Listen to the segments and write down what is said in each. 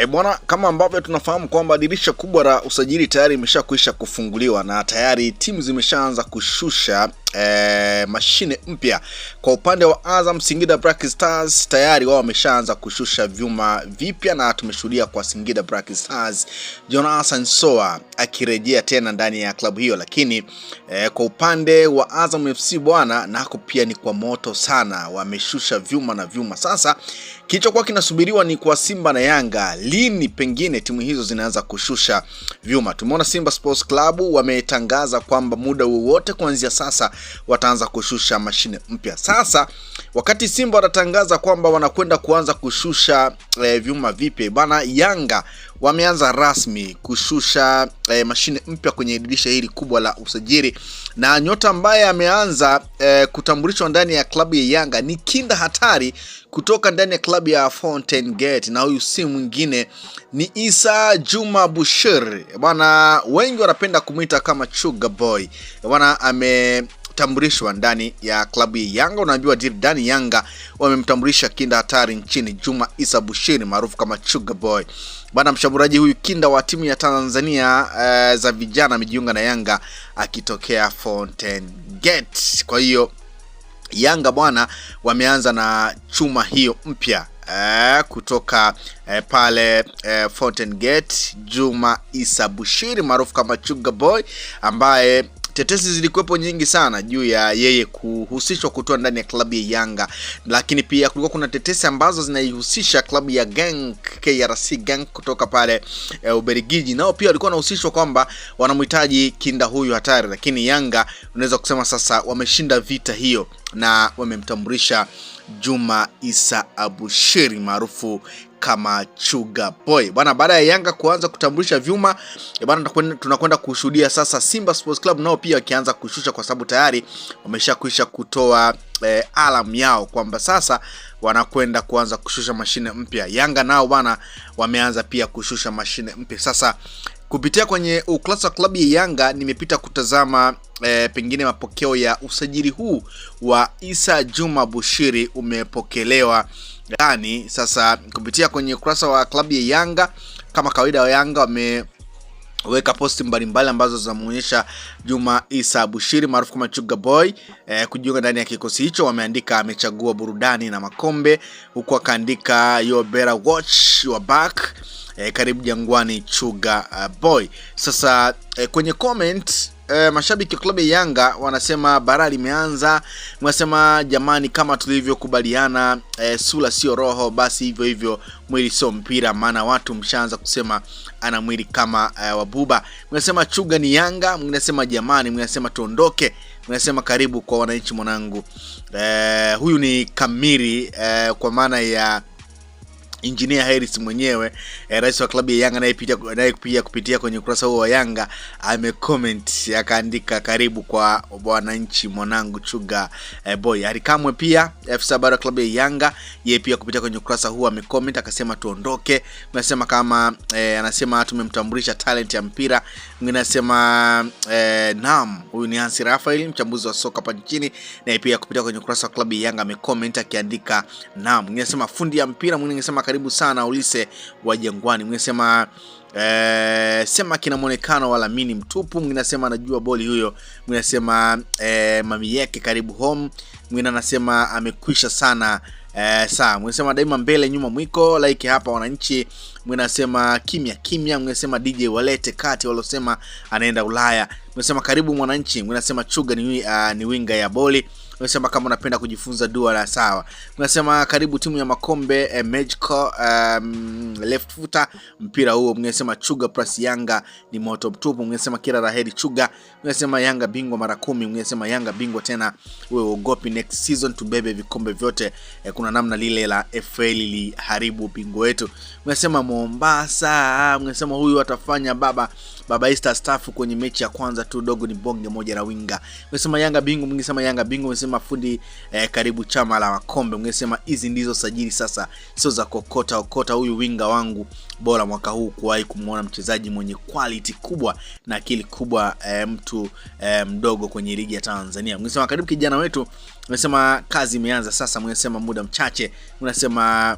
Bwana, kama ambavyo tunafahamu kwamba dirisha kubwa la usajili tayari imeshakwisha kufunguliwa na tayari timu zimeshaanza kushusha mashine mpya. Kwa upande wa Azam, Singida Black Stars tayari wao wameshaanza kushusha vyuma vipya, na tumeshuhudia kwa Singida Black Stars Jonathan Soa akirejea tena ndani ya klabu hiyo. Lakini kwa upande wa Azam FC bwana, nako pia ni kwa moto sana, wameshusha vyuma na vyuma. Sasa kilichokuwa kinasubiriwa ni kwa Simba na Yanga, lini pengine timu hizo zinaanza kushusha vyuma. Tumeona Simba Sports Club wametangaza kwamba muda wowote kuanzia sasa wataanza kushusha mashine mpya. Sasa wakati Simba wanatangaza kwamba wanakwenda kuanza kushusha vyuma vipya bana, Yanga wameanza rasmi kushusha mashine mpya kwenye dirisha hili kubwa la usajili, na nyota ambaye ameanza kutambulishwa ndani ya klabu ya Yanga ni kinda hatari kutoka ndani ya klabu ya Fountain Gate, na huyu si mwingine ni Issa Juma Bushiri bwana, wengi wanapenda kumuita kama Sugar Boy bwana. Tambulishwa ndani ya klabu ya Yanga. Unaambiwa ndani Yanga wamemtambulisha kinda hatari nchini, Juma Issa Bushiri maarufu kama Sugar Boy bwana. Mshambuliaji huyu kinda wa timu ya Tanzania za vijana amejiunga na Yanga akitokea Fountain Gate. Kwa hiyo Yanga bwana wameanza na chuma hiyo mpya kutoka pale Fountain Gate, Juma Issa Bushiri maarufu kama Sugar Boy, ambaye tetesi zilikuwepo nyingi sana juu ya yeye kuhusishwa kutoa ndani ya klabu ya Yanga, lakini pia kulikuwa kuna tetesi ambazo zinaihusisha klabu ya Genk, KRC Genk kutoka pale Ubelgiji, nao pia walikuwa wanahusishwa kwamba wanamhitaji kinda huyu hatari. Lakini Yanga unaweza kusema sasa wameshinda vita hiyo na wamemtambulisha Juma Issa Bushiri maarufu kama Sugar Boy bwana. Baada ya Yanga kuanza kutambulisha vyuma bwana, tunakwenda kushuhudia sasa Simba Sports Club nao pia wakianza kushusha, kwa sababu tayari wameshakwisha kutoa alam yao kwamba sasa wanakwenda kuanza kushusha mashine mpya. Yanga nao bwana wameanza pia kushusha mashine mpya. Sasa kupitia kwenye ukurasa wa klabu ya Yanga nimepita kutazama pengine mapokeo ya usajili huu wa Issa Juma Bushiri umepokelewa gani. Sasa kupitia kwenye ukurasa wa klabu ya Yanga, kama kawaida wa Yanga wameweka posti mbalimbali ambazo zinamuonyesha Juma Issa Bushiri maarufu kama Sugar Boy kujiunga ndani ya kikosi hicho. Wameandika amechagua burudani na makombe, huku akaandika you better watch your back, karibu Jangwani Sugar Boy. Sasa kwenye comment mashabiki wa klabu ya Yanga wanasema bara limeanza, wanasema jamani, kama tulivyokubaliana sura sio roho, basi hivyo hivyo mwili sio mpira, maana watu mshaanza kusema ana mwili kama wabuba. Mnasema chuga ni Yanga, mnasema jamani, mnasema tuondoke, mnasema karibu kwa wananchi mwanangu. Huyu ni Kamiri kwa maana ya Engineer Harris mwenyewe, rais wa klabu ya Yanga, naye pia kupitia kwenye ukurasa huo wa Yanga amecomment akaandika karibu kwa wananchi mwanangu Sugar Boy. Alikamwe pia afisa habari wa klabu ya Yanga, yeye pia kupitia kwenye ukurasa huo amecomment akasema tuondoke. Mnasema kama anasema tumemtambulisha talent ya mpira. Mnasema naam, huyu ni Hansi Rafael, mchambuzi wa soka hapa nchini, na pia kupitia kwenye ukurasa wa klabu ya Yanga amecomment akiandika naam. Mnasema fundi ya mpira, mnasema karibu sana Ulise wa Jangwani. Mnasema sema kina muonekano wala mini mtupu. Mnasema anajua boli huyo. Mnasema mami yake karibu home. Mnasema amekwisha sana saa. Mnasema daima mbele nyuma mwiko, like hapa wananchi. Mnasema kimya kimya. Mnasema DJ walete kati walosema anaenda Ulaya. Mnasema karibu mwananchi. Mnasema chuga ni winga ya boli. Mnasema kama unapenda kujifunza dua la sawa. Mnasema karibu timu ya makombe Magical left footer mpira huo. Mnasema chuga plus Yanga ni moto mtupu. Mnasema kila raheri chuga. Mnasema Yanga bingwa mara 10. Mnasema Yanga bingwa tena, wewe ugopi next season tubebe vikombe vyote. Kuna namna lile la FA liharibu bingwa wetu. Mnasema Mombasa. Mnasema huyu atafanya baba Easter staff kwenye mechi ya kwanza tu, dogo ni bonge moja na winga. Mnasema Yanga bingwa. Mnasema Yanga bingwa. Mnasema fundi karibu chama la makombe. Mnasema hizi ndizo sajili sasa, sio za kokota. Huyu winga wangu bora mwaka huu kuwahi kumuona, mchezaji mwenye quality kubwa na akili kubwa, mtu mdogo kwenye ligi ya Tanzania. Mnasema karibu kijana wetu. Mnasema kazi imeanza sasa. Mnasema muda mchache. Mnasema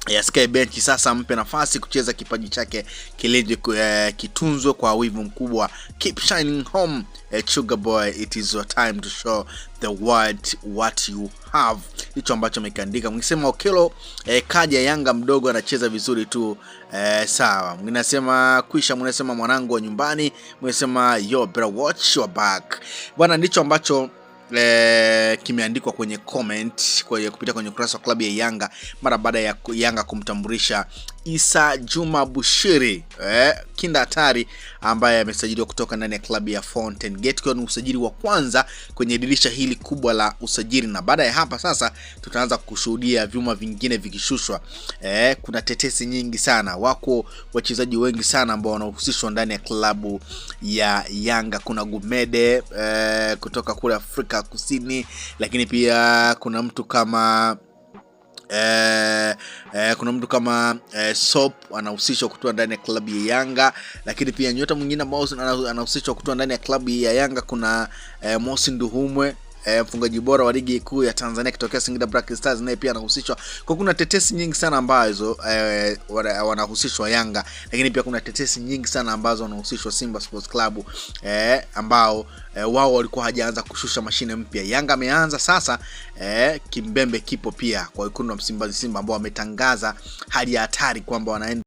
ya Sky Bench sasa mpe nafasi kucheza kipaji chake kilije kitunzwe kwa wivu mkubwa. Keep shining home, Sugar Boy, it is your time to show the world what you have. Hicho ambacho amekiandika. Mngesema Okello kaja Yanga mdogo anacheza vizuri tu, sawa. Mnasema kwisha, mnasema mwanangu wa nyumbani, mnasema yo better watch your back. Bwana, ndicho ambacho kimeandikwa kwenye comment kupitia kwenye ukurasa wa klabu ya Yanga mara baada ya Yanga kumtambulisha Issa Juma Bushiri, kinda hatari ambaye amesajiliwa kutoka ndani ya klabu ya Fountain Gate, kwa usajili wa kwanza kwenye dirisha hili kubwa la usajili. Na baada ya hapa sasa tutaanza kushuhudia vyuma vingine vikishushwa. Kuna tetesi nyingi sana, wako wachezaji wengi sana ambao wanahusishwa ndani ya klabu ya Yanga. Kuna Gumede kutoka kule Afrika Kusini, lakini pia kuna mtu kama Sop anahusishwa kutoka ndani ya klabu ya Yanga, lakini pia nyota mwingine ambao anahusishwa kutoka ndani ya klabu ya Yanga kuna Mosi Nduhumwe, mfungaji bora wa ligi kuu ya Tanzania kutokea Singida Black Stars, naye pia anahusishwa. Kwa kuna tetesi nyingi sana ambazo wanahusishwa Yanga, lakini pia kuna tetesi nyingi sana ambazo wanahusishwa Simba Sports Club, ambao wao walikuwa hajaanza kushusha mashine mpya. Yanga ameanza sasa, kimbembe kipo pia kwa wekundu wa Msimbazi Simba ambao wametangaza hali ya hatari kwamba wanaenda